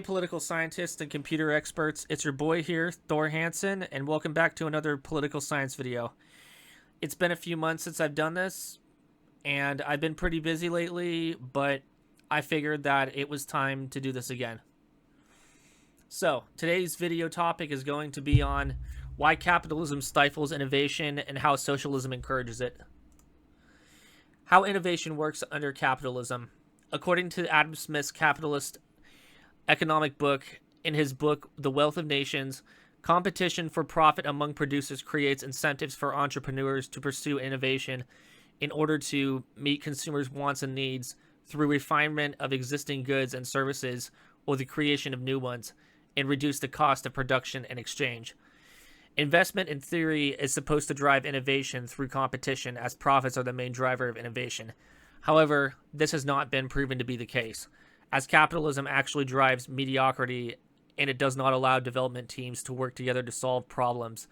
political scientists and computer experts, it's your boy here, Thor Hansen, and welcome back to another political science video. It's been a few months since I've done this, and I've been pretty busy lately, but I figured that it was time to do this again. So, today's video topic is going to be on why capitalism stifles innovation and how socialism encourages it. How innovation works under capitalism. According to Adam Smith's capitalist economic book, in his book, The Wealth of Nations, competition for profit among producers creates incentives for entrepreneurs to pursue innovation in order to meet consumers' wants and needs through refinement of existing goods and services or the creation of new ones, and reduce the cost of production and exchange. Investment, in theory, is supposed to drive innovation through competition, as profits are the main driver of innovation. However, this has not been proven to be the case, as capitalism actually drives mediocrity, and it does not allow development teams to work together to solve problems,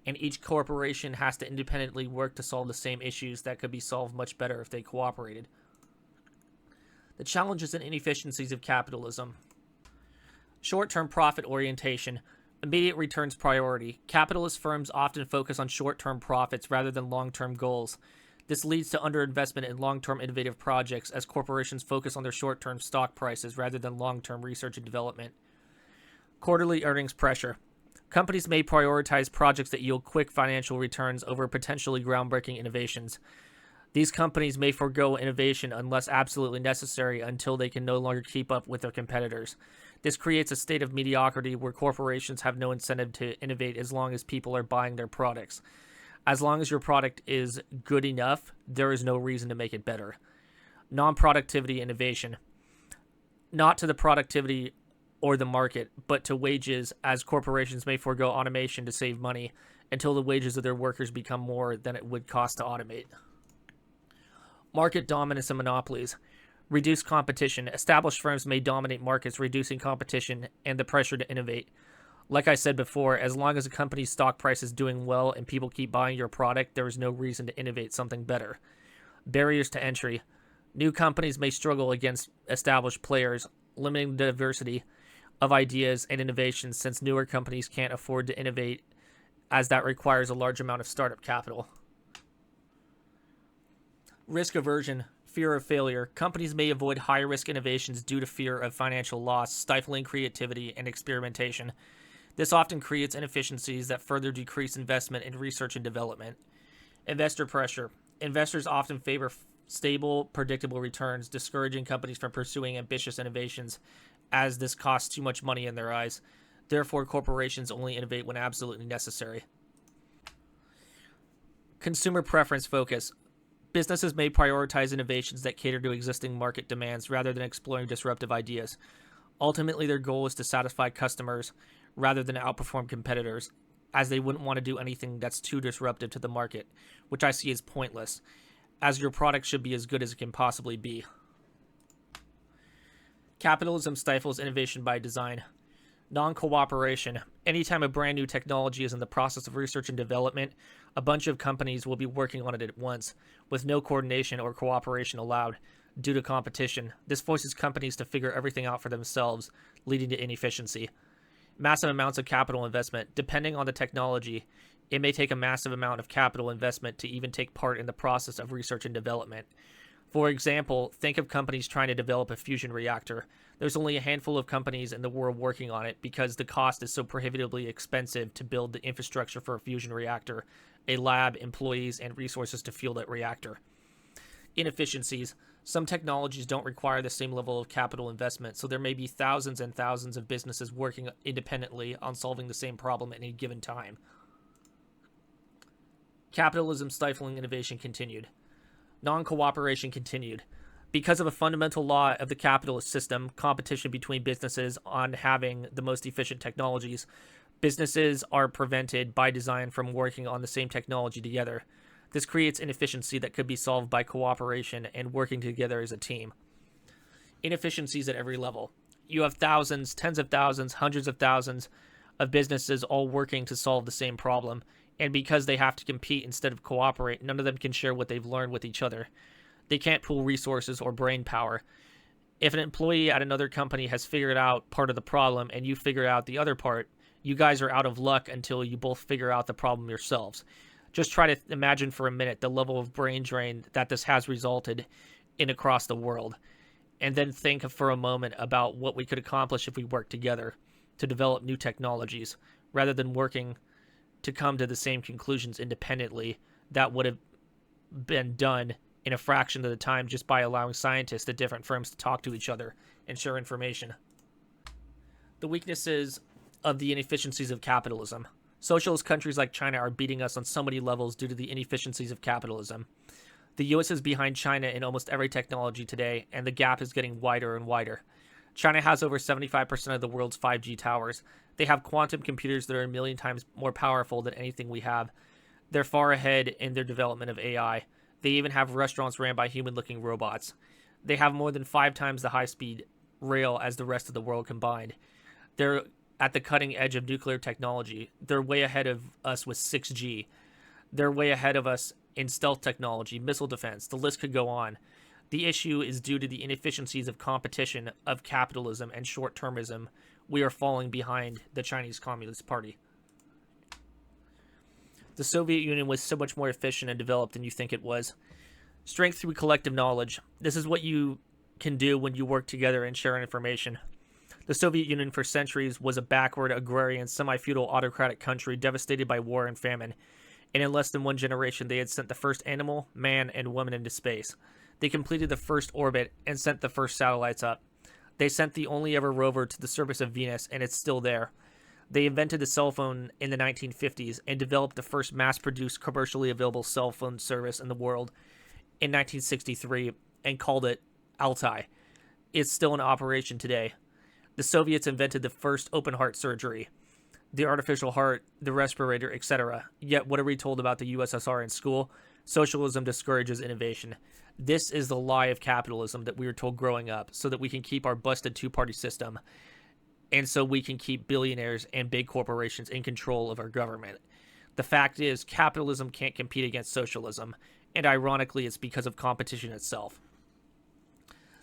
and each corporation has to independently work to solve the same issues that could be solved much better if they cooperated. The challenges and inefficiencies of capitalism. Short-term profit orientation. Immediate returns priority. Capitalist firms often focus on short-term profits rather than long-term goals. This leads to underinvestment in long-term innovative projects as corporations focus on their short-term stock prices rather than long-term research and development. Quarterly earnings pressure. Companies may prioritize projects that yield quick financial returns over potentially groundbreaking innovations. These companies may forego innovation unless absolutely necessary until they can no longer keep up with their competitors. This creates a state of mediocrity where corporations have no incentive to innovate as long as people are buying their products. As long as your product is good enough, there is no reason to make it better. Non-productivity innovation. Not to the productivity or the market, but to wages, as corporations may forego automation to save money until the wages of their workers become more than it would cost to automate. Market dominance and monopolies. Reduce competition. Established firms may dominate markets, reducing competition and the pressure to innovate. Like I said before, as long as a company's stock price is doing well and people keep buying your product, there is no reason to innovate something better. Barriers to entry. New companies may struggle against established players, limiting the diversity of ideas and innovations since newer companies can't afford to innovate, as that requires a large amount of startup capital. Risk aversion. Fear of failure. Companies may avoid high-risk innovations due to fear of financial loss, stifling creativity and experimentation. This often creates inefficiencies that further decrease investment in research and development. Investor pressure. Investors often favor stable, predictable returns, discouraging companies from pursuing ambitious innovations, as this costs too much money in their eyes. Therefore, corporations only innovate when absolutely necessary. Consumer preference focus. Businesses may prioritize innovations that cater to existing market demands rather than exploring disruptive ideas. Ultimately, their goal is to satisfy customers rather than outperform competitors, as they wouldn't want to do anything that's too disruptive to the market, which I see as pointless, as your product should be as good as it can possibly be. Capitalism stifles innovation by design. Non-cooperation. Anytime a brand new technology is in the process of research and development, a bunch of companies will be working on it at once, with no coordination or cooperation allowed due to competition. This forces companies to figure everything out for themselves, leading to inefficiency. Massive amounts of capital investment. Depending on the technology, it may take a massive amount of capital investment to even take part in the process of research and development. For example, think of companies trying to develop a fusion reactor. There's only a handful of companies in the world working on it because the cost is so prohibitively expensive to build the infrastructure for a fusion reactor, a lab, employees, and resources to fuel that reactor. Inefficiencies. Some technologies don't require the same level of capital investment, so there may be thousands and thousands of businesses working independently on solving the same problem at any given time. Capitalism stifling innovation continued. Non-cooperation continued. Because of a fundamental law of the capitalist system, competition between businesses on having the most efficient technologies, businesses are prevented by design from working on the same technology together. This creates inefficiency that could be solved by cooperation and working together as a team. Inefficiencies at every level. You have thousands, tens of thousands, hundreds of thousands of businesses all working to solve the same problem, and because they have to compete instead of cooperate, none of them can share what they've learned with each other. They can't pool resources or brain power. If an employee at another company has figured out part of the problem and you figure out the other part, you guys are out of luck until you both figure out the problem yourselves. Just try to imagine for a minute the level of brain drain that this has resulted in across the world. And then think for a moment about what we could accomplish if we worked together to develop new technologies, rather than working to come to the same conclusions independently that would have been done in a fraction of the time just by allowing scientists at different firms to talk to each other and share information. The weaknesses of the inefficiencies of capitalism. Socialist countries like China are beating us on so many levels due to the inefficiencies of capitalism. The US is behind China in almost every technology today, and the gap is getting wider and wider. China has over 75% of the world's 5G towers. They have quantum computers that are a million times more powerful than anything we have. They're far ahead in their development of AI. They even have restaurants ran by human-looking robots. They have more than 5 times the high-speed rail as the rest of the world combined. They're at the cutting edge of nuclear technology. They're way ahead of us with 6G. They're way ahead of us in stealth technology, missile defense. The list could go on. The issue is due to the inefficiencies of competition, of capitalism, and short-termism. We are falling behind the Chinese Communist Party. The Soviet Union was so much more efficient and developed than you think it was. Strength through collective knowledge. This is what you can do when you work together and share information. The Soviet Union for centuries was a backward, agrarian, semi-feudal autocratic country devastated by war and famine. And in less than one generation, they had sent the first animal, man, and woman into space. They completed the first orbit and sent the first satellites up. They sent the only ever rover to the surface of Venus, and it's still there. They invented the cell phone in the 1950s and developed the first mass-produced commercially available cell phone service in the world in 1963 and called it Altai. It's still in operation today. The Soviets invented the first open-heart surgery, the artificial heart, the respirator, etc. Yet what are we told about the USSR in school? Socialism discourages innovation. This is the lie of capitalism that we were told growing up so that we can keep our busted two-party system and so we can keep billionaires and big corporations in control of our government. The fact is, capitalism can't compete against socialism, and ironically, it's because of competition itself.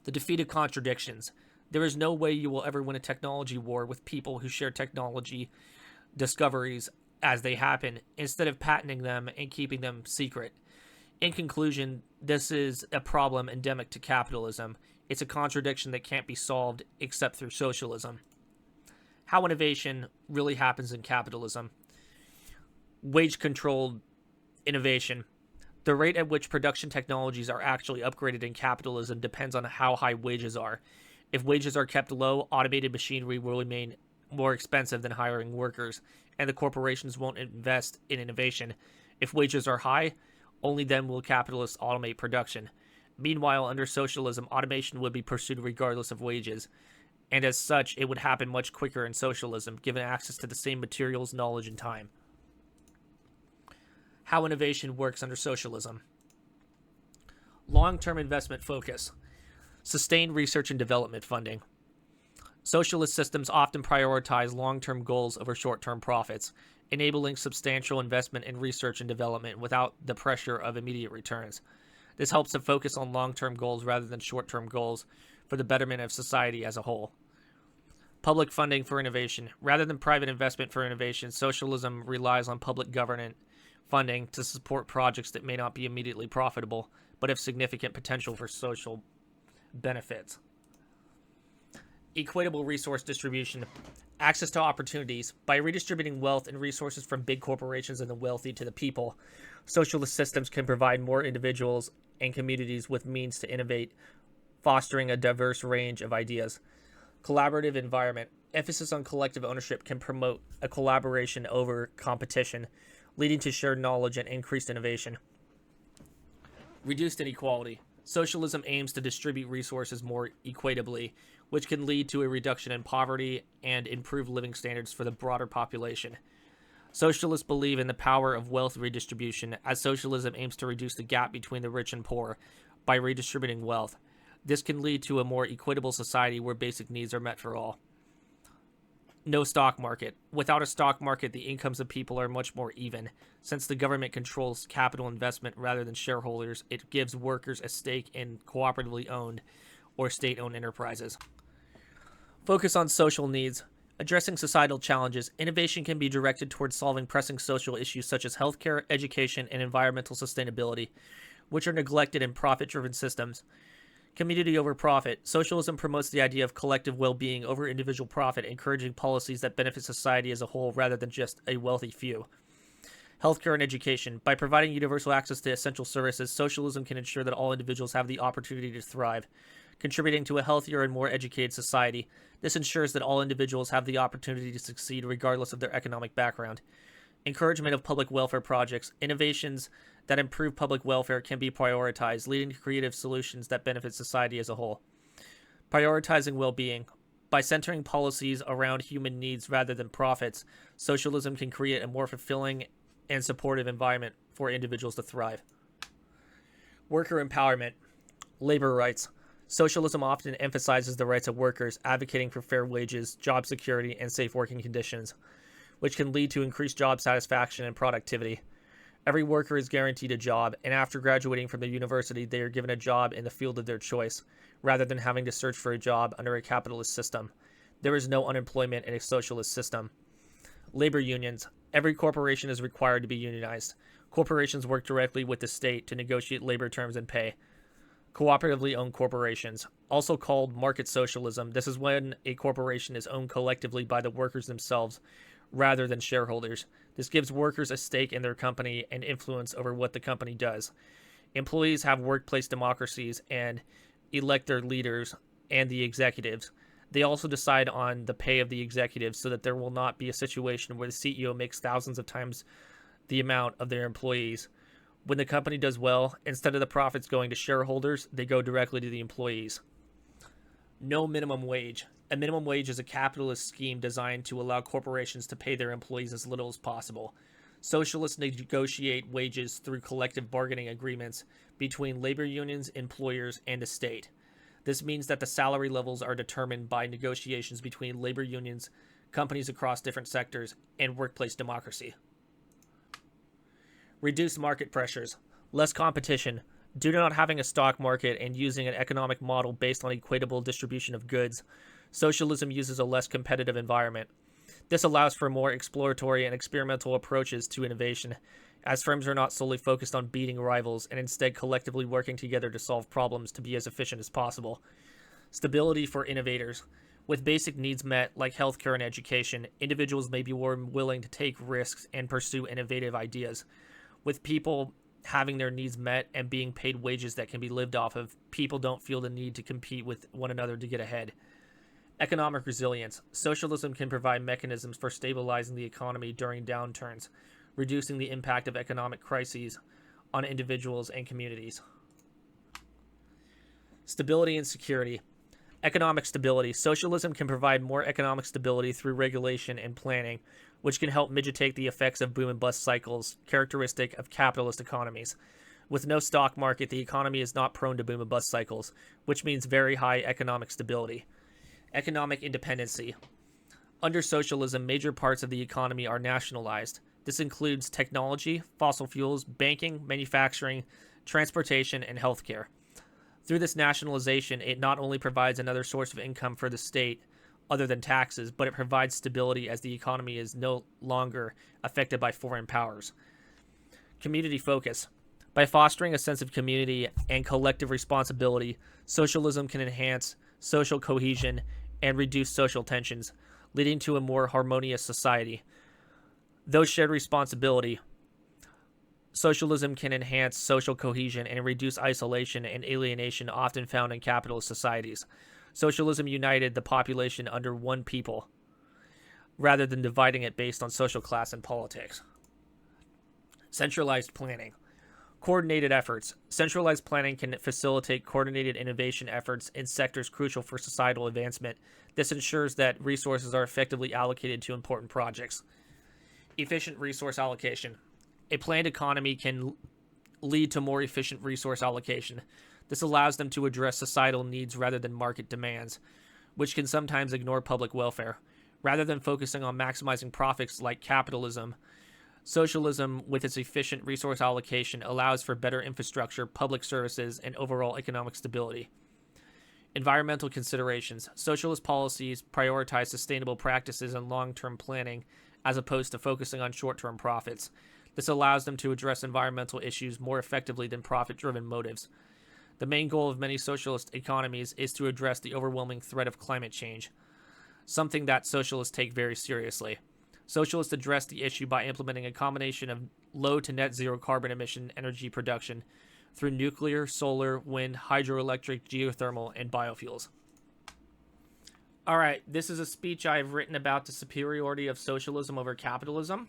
The defeat of contradictions. There is no way you will ever win a technology war with people who share technology discoveries as they happen, instead of patenting them and keeping them secret. In conclusion, this is a problem endemic to capitalism. It's a contradiction that can't be solved except through socialism. How innovation really happens in capitalism. Wage-controlled innovation. The rate at which production technologies are actually upgraded in capitalism depends on how high wages are. If wages are kept low, automated machinery will remain more expensive than hiring workers, and the corporations won't invest in innovation. If wages are high, only then will capitalists automate production. Meanwhile, under socialism, automation would be pursued regardless of wages, and as such, it would happen much quicker in socialism, given access to the same materials, knowledge, and time. How innovation works under socialism. Long-term investment focus. Sustained research and development funding. Socialist systems often prioritize long-term goals over short-term profits, enabling substantial investment in research and development without the pressure of immediate returns. This helps to focus on long-term goals rather than short-term goals for the betterment of society as a whole. Public funding for innovation. Rather than private investment for innovation, socialism relies on public government funding to support projects that may not be immediately profitable, but have significant potential for social benefits. Equitable resource distribution. Access to opportunities. By redistributing wealth and resources from big corporations and the wealthy to the people, socialist systems can provide more individuals and communities with means to innovate, fostering a diverse range of ideas. Collaborative environment. Emphasis on collective ownership can promote a collaboration over competition, leading to shared knowledge and increased innovation. Reduced inequality. Socialism aims to distribute resources more equitably, which can lead to a reduction in poverty and improved living standards for the broader population. Socialists believe in the power of wealth redistribution, as socialism aims to reduce the gap between the rich and poor by redistributing wealth. This can lead to a more equitable society where basic needs are met for all. No stock market. Without a stock market, the incomes of people are much more even. Since the government controls capital investment rather than shareholders, it gives workers a stake in cooperatively owned or state-owned enterprises. Focus on social needs. Addressing societal challenges, innovation can be directed towards solving pressing social issues such as healthcare, education, and environmental sustainability, which are neglected in profit-driven systems. Community over profit. Socialism promotes the idea of collective well-being over individual profit, encouraging policies that benefit society as a whole rather than just a wealthy few. Healthcare and education. By providing universal access to essential services, socialism can ensure that all individuals have the opportunity to thrive, contributing to a healthier and more educated society. This ensures that all individuals have the opportunity to succeed regardless of their economic background. Encouragement of public welfare projects. Innovations that improve public welfare can be prioritized, leading to creative solutions that benefit society as a whole. Prioritizing well-being. By centering policies around human needs rather than profits, socialism can create a more fulfilling and supportive environment for individuals to thrive. Worker empowerment. Labor rights. Socialism often emphasizes the rights of workers, advocating for fair wages, job security, and safe working conditions, which can lead to increased job satisfaction and productivity. Every worker is guaranteed a job, and after graduating from the university, they are given a job in the field of their choice, rather than having to search for a job under a capitalist system. There is no unemployment in a socialist system. Labor unions. Every corporation is required to be unionized. Corporations work directly with the state to negotiate labor terms and pay. Cooperatively owned corporations, also called market socialism. This is when a corporation is owned collectively by the workers themselves rather than shareholders. This gives workers a stake in their company and influence over what the company does. Employees have workplace democracies and elect their leaders and the executives. They also decide on the pay of the executives so that there will not be a situation where the CEO makes thousands of times the amount of their employees. When the company does well, instead of the profits going to shareholders, they go directly to the employees. No minimum wage. A minimum wage is a capitalist scheme designed to allow corporations to pay their employees as little as possible. Socialists negotiate wages through collective bargaining agreements between labor unions, employers, and the state. This means that the salary levels are determined by negotiations between labor unions, companies across different sectors, and workplace democracy. Reduce market pressures. Less competition. Due to not having a stock market and using an economic model based on equitable distribution of goods, socialism uses a less competitive environment. This allows for more exploratory and experimental approaches to innovation, as firms are not solely focused on beating rivals and instead collectively working together to solve problems to be as efficient as possible. Stability for innovators. With basic needs met, like healthcare and education, individuals may be more willing to take risks and pursue innovative ideas. With people having their needs met and being paid wages that can be lived off of, people don't feel the need to compete with one another to get ahead. Economic resilience. Socialism can provide mechanisms for stabilizing the economy during downturns, reducing the impact of economic crises on individuals and communities. Stability and security. Economic stability. Socialism can provide more economic stability through regulation and planning, which can help mitigate the effects of boom and bust cycles characteristic of capitalist economies. With no stock market, the economy is not prone to boom and bust cycles, which means very high economic stability. Economic independency. Under socialism, major parts of the economy are nationalized. This includes technology, fossil fuels, banking, manufacturing, transportation, and healthcare. Through this nationalization, it not only provides another source of income for the state, other than taxes, but it provides stability as the economy is no longer affected by foreign powers. Community focus. By fostering a sense of community and collective responsibility, socialism can enhance social cohesion and reduce social tensions, leading to a more harmonious society. Those shared responsibility, socialism can enhance social cohesion and reduce isolation and alienation often found in capitalist societies. Socialism united the population under one people, rather than dividing it based on social class and politics. Centralized planning. Coordinated efforts. Centralized planning can facilitate coordinated innovation efforts in sectors crucial for societal advancement. This ensures that resources are effectively allocated to important projects. Efficient resource allocation. A planned economy can lead to more efficient resource allocation. This allows them to address societal needs rather than market demands, which can sometimes ignore public welfare. Rather than focusing on maximizing profits like capitalism, socialism, with its efficient resource allocation, allows for better infrastructure, public services, and overall economic stability. Environmental considerations. Socialist policies prioritize sustainable practices and long-term planning as opposed to focusing on short-term profits. This allows them to address environmental issues more effectively than profit-driven motives. The main goal of many socialist economies is to address the overwhelming threat of climate change, something that socialists take very seriously. Socialists address the issue by implementing a combination of low to net zero carbon emission energy production through nuclear, solar, wind, hydroelectric, geothermal, and biofuels. All right, this is a speech I've written about the superiority of socialism over capitalism.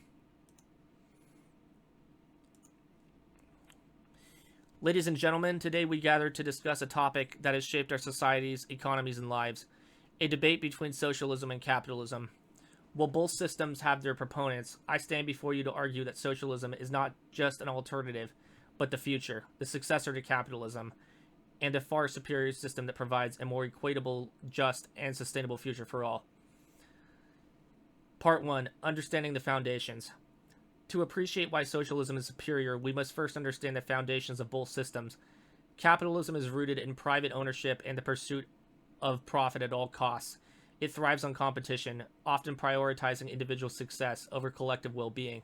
Ladies and gentlemen, today we gather to discuss a topic that has shaped our societies, economies, and lives, a debate between socialism and capitalism. While both systems have their proponents, I stand before you to argue that socialism is not just an alternative, but the future, the successor to capitalism, and a far superior system that provides a more equitable, just, and sustainable future for all. Part 1. Understanding the foundations. To appreciate why socialism is superior, we must first understand the foundations of both systems. Capitalism is rooted in private ownership and the pursuit of profit at all costs. It thrives on competition, often prioritizing individual success over collective well-being.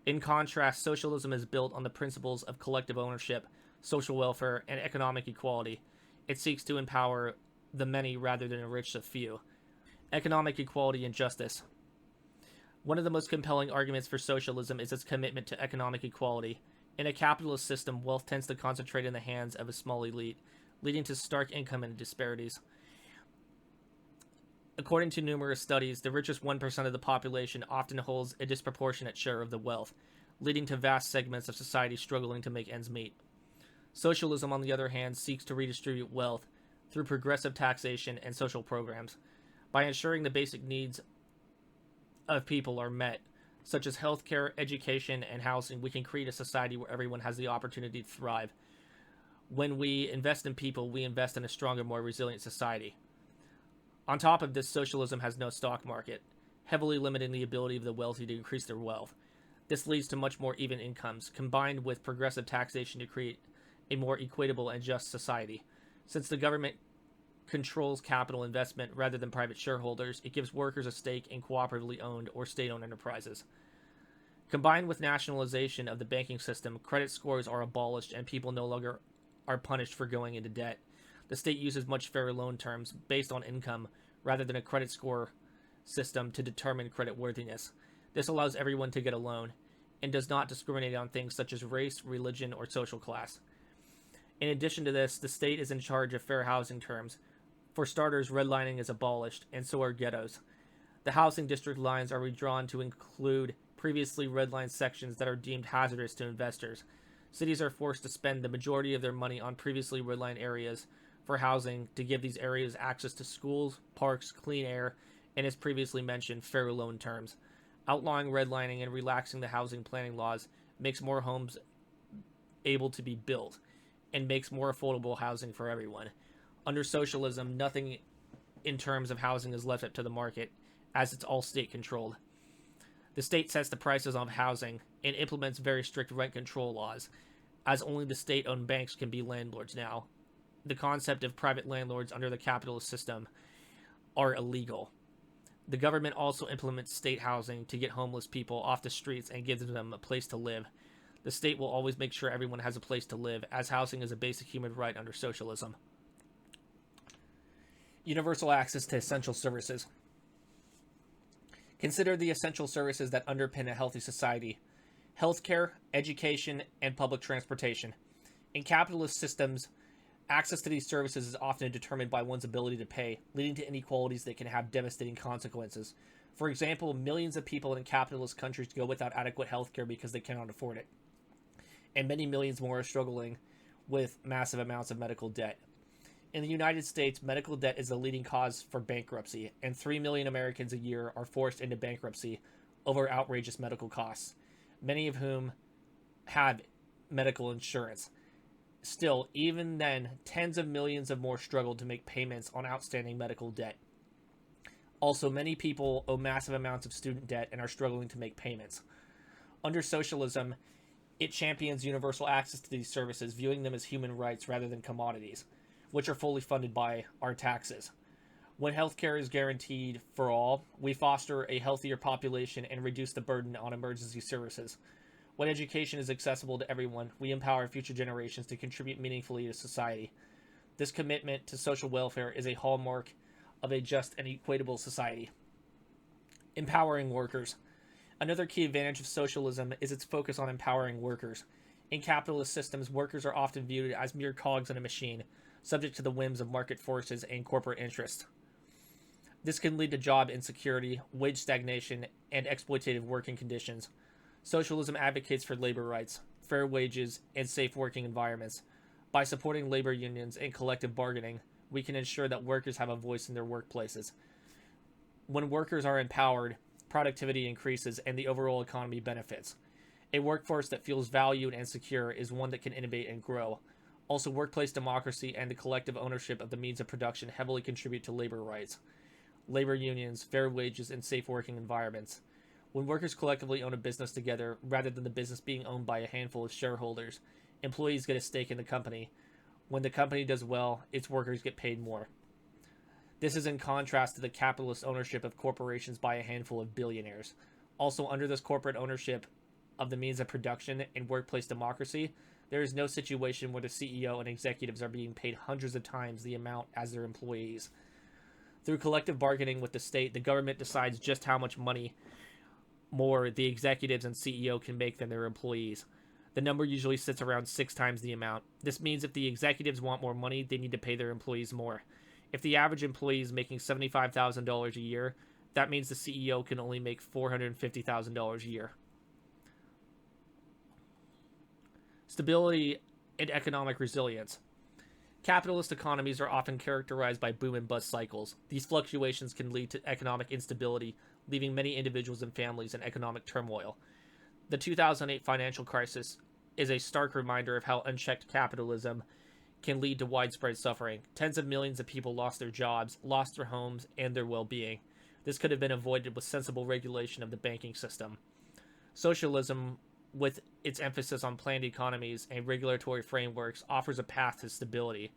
In contrast, socialism is built on the principles of collective ownership, social welfare, and economic equality. It seeks to empower the many rather than enrich the few. Economic equality and justice. One of the most compelling arguments for socialism is its commitment to economic equality. In a capitalist system, wealth tends to concentrate in the hands of a small elite, leading to stark income inequalities. According to numerous studies, the richest 1% of the population often holds a disproportionate share of the wealth, leading to vast segments of society struggling to make ends meet. Socialism, on the other hand, seeks to redistribute wealth through progressive taxation and social programs. By ensuring the basic needs of people are met, such as healthcare, education, and housing, we can create a society where everyone has the opportunity to thrive. When we invest in people, we invest in a stronger, more resilient society. On top of this, socialism has no stock market, heavily limiting the ability of the wealthy to increase their wealth. This leads to much more even incomes, combined with progressive taxation to create a more equitable and just society. Since the government controls capital investment rather than private shareholders, it gives workers a stake in cooperatively owned or state-owned enterprises. Combined with nationalization of the banking system, credit scores are abolished and people no longer are punished for going into debt. The state uses much fairer loan terms based on income rather than a credit score system to determine credit worthiness. This allows everyone to get a loan and does not discriminate on things such as race, religion, or social class. In addition to this, the state is in charge of fair housing terms. For starters, redlining is abolished, and so are ghettos. The housing district lines are redrawn to include previously redlined sections that are deemed hazardous to investors. Cities are forced to spend the majority of their money on previously redlined areas for housing to give these areas access to schools, parks, clean air, and as previously mentioned, fair loan terms. Outlawing redlining and relaxing the housing planning laws makes more homes able to be built and makes more affordable housing for everyone. Under socialism, nothing in terms of housing is left up to the market, as it's all state-controlled. The state sets the prices of housing and implements very strict rent control laws, as only the state-owned banks can be landlords now. The concept of private landlords under the capitalist system are illegal. The government also implements state housing to get homeless people off the streets and gives them a place to live. The state will always make sure everyone has a place to live, as housing is a basic human right under socialism. Universal access to essential services. Consider the essential services that underpin a healthy society: healthcare, education, and public transportation. In capitalist systems, access to these services is often determined by one's ability to pay, leading to inequalities that can have devastating consequences. For example, millions of people in capitalist countries go without adequate healthcare because they cannot afford it, and many millions more are struggling with massive amounts of medical debt. In the United States, medical debt is the leading cause for bankruptcy, and 3 million Americans a year are forced into bankruptcy over outrageous medical costs, many of whom have medical insurance. Still, even then, tens of millions of more struggle to make payments on outstanding medical debt. Also, many people owe massive amounts of student debt and are struggling to make payments. Under socialism, it champions universal access to these services, viewing them as human rights rather than commodities. which are fully funded by our taxes. When healthcare is guaranteed for all, we foster a healthier population and reduce the burden on emergency services. When education is accessible to everyone, we empower future generations to contribute meaningfully to society. This commitment to social welfare is a hallmark of a just and equitable society. Empowering workers. Another key advantage of socialism is its focus on empowering workers. In capitalist systems, workers are often viewed as mere cogs in a machine, subject to the whims of market forces and corporate interests. This can lead to job insecurity, wage stagnation, and exploitative working conditions. Socialism advocates for labor rights, fair wages, and safe working environments. By supporting labor unions and collective bargaining, we can ensure that workers have a voice in their workplaces. When workers are empowered, productivity increases and the overall economy benefits. A workforce that feels valued and secure is one that can innovate and grow. Also, workplace democracy and the collective ownership of the means of production heavily contribute to labor rights. Labor unions, fair wages, and safe working environments. When workers collectively own a business together, rather than the business being owned by a handful of shareholders, employees get a stake in the company. When the company does well, its workers get paid more. This is in contrast to the capitalist ownership of corporations by a handful of billionaires. Also, under this corporate ownership of the means of production and workplace democracy, there is no situation where the CEO and executives are being paid hundreds of times the amount as their employees. Through collective bargaining with the state, the government decides just how much money more the executives and CEO can make than their employees. The number usually sits around 6 times the amount. This means if the executives want more money, they need to pay their employees more. If the average employee is making $75,000 a year, that means the CEO can only make $450,000 a year. Stability and economic resilience. Capitalist economies are often characterized by boom and bust cycles. These fluctuations can lead to economic instability, leaving many individuals and families in economic turmoil. The 2008 financial crisis is a stark reminder of how unchecked capitalism can lead to widespread suffering. Tens of millions of people lost their jobs, lost their homes, and their well-being. This could have been avoided with sensible regulation of the banking system. Socialism, with its emphasis on planned economies and regulatory frameworks, offers a path to stability.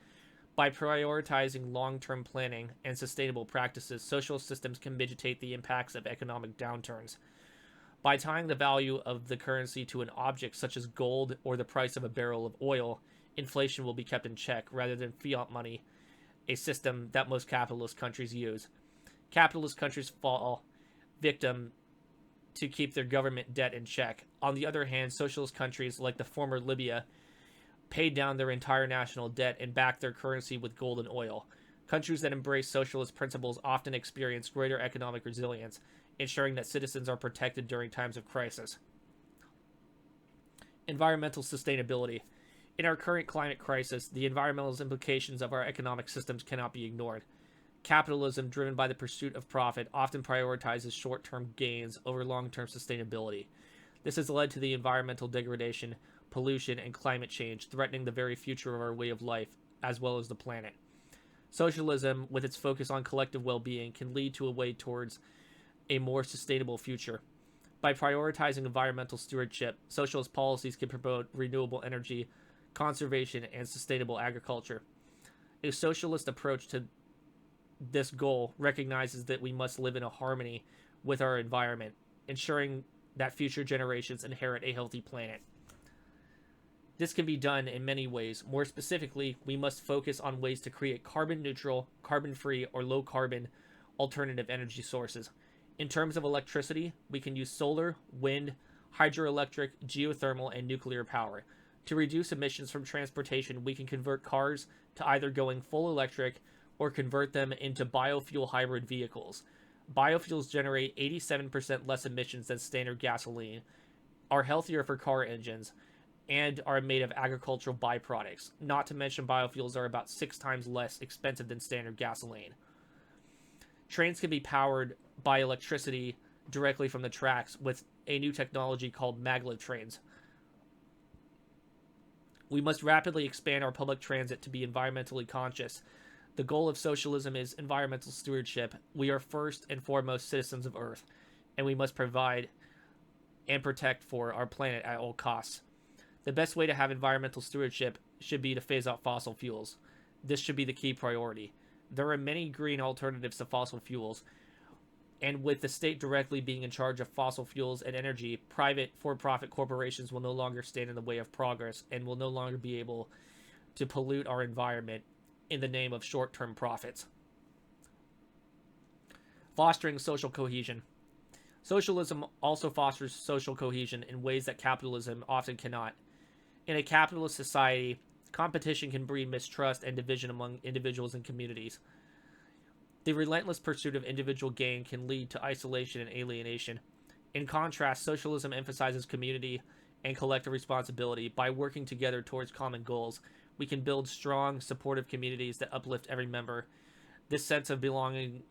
By prioritizing long-term planning and sustainable practices, social systems can mitigate the impacts of economic downturns. By tying the value of the currency to an object such as gold or the price of a barrel of oil, inflation will be kept in check rather than fiat money, a system that most capitalist countries use. Capitalist countries fall victim to keep their government debt in check. On the other hand, socialist countries like the former Libya paid down their entire national debt and backed their currency with gold and oil. Countries that embrace socialist principles often experience greater economic resilience, ensuring that citizens are protected during times of crisis. Environmental sustainability. In our current climate crisis, the environmental implications of our economic systems cannot be ignored. Capitalism, driven by the pursuit of profit, often prioritizes short-term gains over long-term sustainability. This has led to the environmental degradation, pollution, and climate change, threatening the very future of our way of life, as well as the planet. Socialism, with its focus on collective well-being, can lead to a way towards a more sustainable future. By prioritizing environmental stewardship, socialist policies can promote renewable energy, conservation, and sustainable agriculture. A socialist approach to this goal recognizes that we must live in a harmony with our environment, ensuring that future generations inherit a healthy planet. This can be done in many ways. More specifically, we must focus on ways to create carbon neutral, carbon free, or low carbon alternative energy sources. In terms of electricity, we can use solar, wind, hydroelectric, geothermal, and nuclear power. To reduce emissions from transportation, we can convert cars to either going full electric or convert them into biofuel hybrid vehicles. Biofuels generate 87% less emissions than standard gasoline, are healthier for car engines, and are made of agricultural byproducts. Not to mention, biofuels are about 6 times less expensive than standard gasoline. Trains can be powered by electricity directly from the tracks with a new technology called maglev trains. We must rapidly expand our public transit to be environmentally conscious. The goal of socialism is environmental stewardship. We are first and foremost citizens of Earth, and we must provide and protect for our planet at all costs. The best way to have environmental stewardship should be to phase out fossil fuels. This should be the key priority. There are many green alternatives to fossil fuels, and with the state directly being in charge of fossil fuels and energy, private for-profit corporations will no longer stand in the way of progress and will no longer be able to pollute our environment in the name of short-term profits. Fostering social cohesion. Socialism also fosters social cohesion in ways that capitalism often cannot. In a capitalist society, competition can breed mistrust and division among individuals and communities. The relentless pursuit of individual gain can lead to isolation and alienation. In contrast, socialism emphasizes community and collective responsibility. By working together towards common goals, we can build strong, supportive communities that uplift every member. This sense of belonging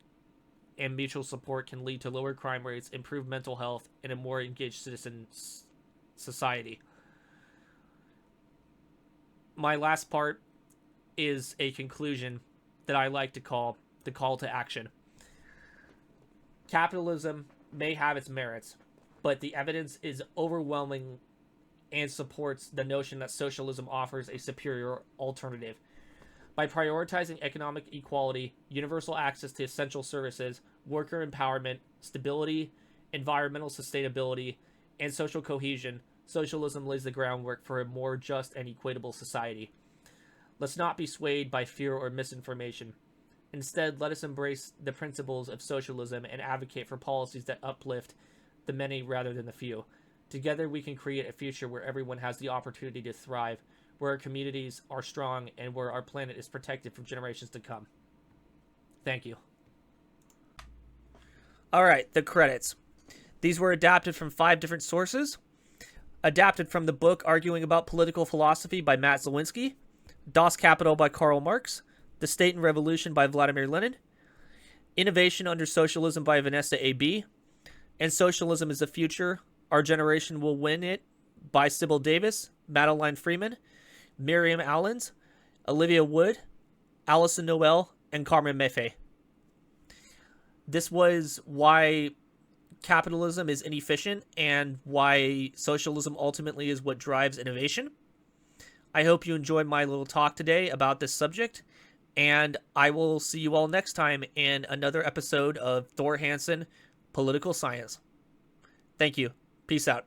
and mutual support can lead to lower crime rates, improved mental health, and a more engaged citizen society. My last part is a conclusion that I like to call the call to action. Capitalism may have its merits, but the evidence is overwhelming and supports the notion that socialism offers a superior alternative. By prioritizing economic equality, universal access to essential services, worker empowerment, stability, environmental sustainability, and social cohesion, socialism lays the groundwork for a more just and equitable society. Let's not be swayed by fear or misinformation. Instead, let us embrace the principles of socialism and advocate for policies that uplift the many rather than the few. Together, we can create a future where everyone has the opportunity to thrive, where our communities are strong, and where our planet is protected from generations to come. Thank you. All right, the credits. These were adapted from 5 different sources. Adapted from the book Arguing About Political Philosophy by Matt Zawinski, Das Kapital by Karl Marx, The State and Revolution by Vladimir Lenin, Innovation Under Socialism by Vanessa A.B., and Socialism is the Future, Our Generation Will Win It by Sybil Davis, Madeline Freeman, Miriam Allens, Olivia Wood, Alison Noel, and Carmen Mefe. This was why capitalism is inefficient and why socialism ultimately is what drives innovation. I hope you enjoyed my little talk today about this subject, and I will see you all next time in another episode of Thor Hansen Political Science. Thank you. Peace out.